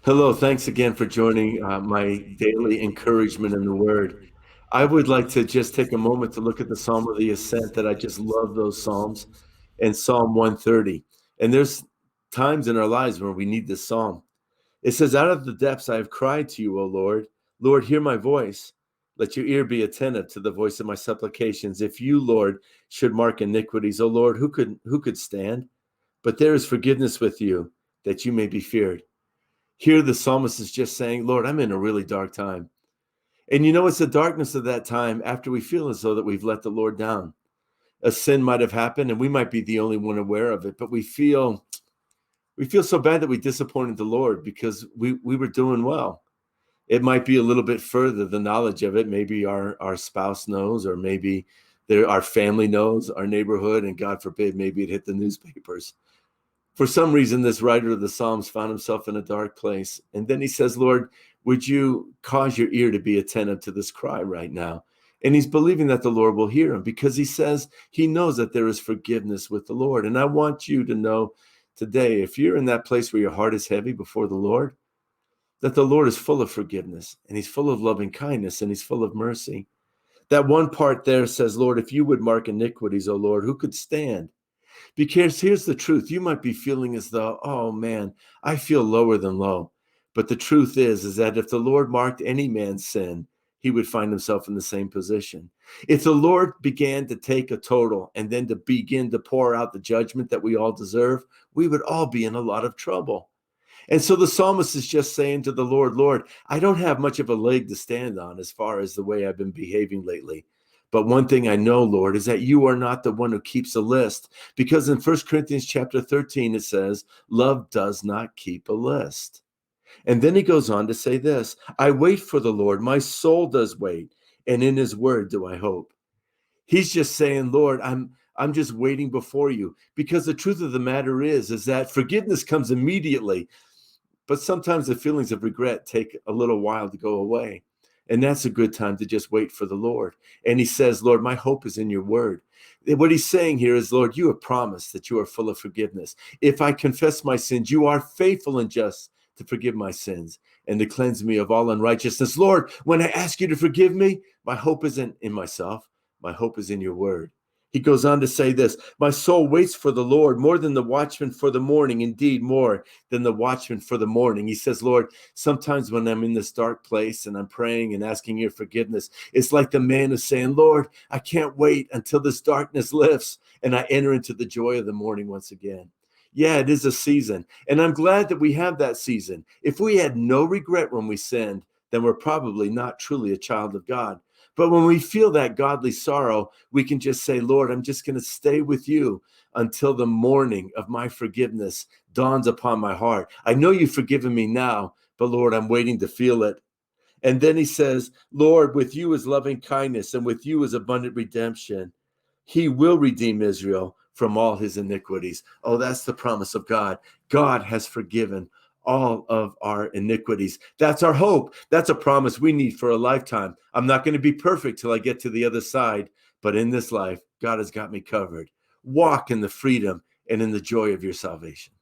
Hello, thanks again for joining my daily encouragement in the Word. I would like to just take a moment to look at the Psalm of the Ascent that I just love those Psalms and Psalm 130. And there's times in our lives where we need this Psalm. It says, "Out of the depths I have cried to you, O Lord. Lord, hear my voice. Let your ear be attentive to the voice of my supplications. If you, Lord, should mark iniquities, O Lord, who could stand? But there is forgiveness with you, that you may be feared." Here, the psalmist is just saying, Lord, I'm in a really dark time. And it's the darkness of that time after we feel as though that we've let the Lord down. A sin might have happened and we might be the only one aware of it, but we feel so bad that we disappointed the Lord because we were doing well. It might be a little bit further, the knowledge of it. Maybe our spouse knows, or maybe our family knows, our neighborhood, and God forbid, maybe it hit the newspapers. For some reason, this writer of the Psalms found himself in a dark place. And then he says, Lord, would you cause your ear to be attentive to this cry right now? And he's believing that the Lord will hear him because he says he knows that there is forgiveness with the Lord. And I want you to know today, if you're in that place where your heart is heavy before the Lord, that the Lord is full of forgiveness and he's full of loving kindness and he's full of mercy. That one part there says, Lord, if you would mark iniquities, O Lord, who could stand? Because here's the truth. You might be feeling as though, oh man, I feel lower than low. But the truth is that if the Lord marked any man's sin, he would find himself in the same position. If the Lord began to take a total and then to begin to pour out the judgment that we all deserve, we would all be in a lot of trouble. And so the psalmist is just saying to the Lord, Lord, I don't have much of a leg to stand on as far as the way I've been behaving lately. But one thing I know, Lord, is that you are not the one who keeps a list. Because in 1 Corinthians chapter 13, it says, love does not keep a list. And then he goes on to say this, I wait for the Lord, my soul does wait, and in his word do I hope. He's just saying, Lord, I'm just waiting before you. Because the truth of the matter is that forgiveness comes immediately. But sometimes the feelings of regret take a little while to go away. And that's a good time to just wait for the Lord. And he says, Lord, my hope is in your word. What he's saying here is, Lord, you have promised that you are full of forgiveness. If I confess my sins, you are faithful and just to forgive my sins and to cleanse me of all unrighteousness. Lord, when I ask you to forgive me, my hope isn't in myself. My hope is in your word. He goes on to say this, my soul waits for the Lord more than the watchman for the morning, indeed more than the watchman for the morning. He says, Lord, sometimes when I'm in this dark place and I'm praying and asking your forgiveness, it's like the man is saying, Lord, I can't wait until this darkness lifts and I enter into the joy of the morning once again. Yeah, it is a season. And I'm glad that we have that season. If we had no regret when we sinned, then we're probably not truly a child of God. But when we feel that godly sorrow, we can just say, Lord, I'm just going to stay with you until the morning of my forgiveness dawns upon my heart. I know you've forgiven me now, but Lord, I'm waiting to feel it. And then he says, Lord, with you is loving kindness and with you is abundant redemption. He will redeem Israel from all his iniquities. Oh, that's the promise of God. God has forgiven all of our iniquities. That's our hope. That's a promise we need for a lifetime. I'm not going to be perfect till I get to the other side, but in this life, God has got me covered. Walk in the freedom and in the joy of your salvation.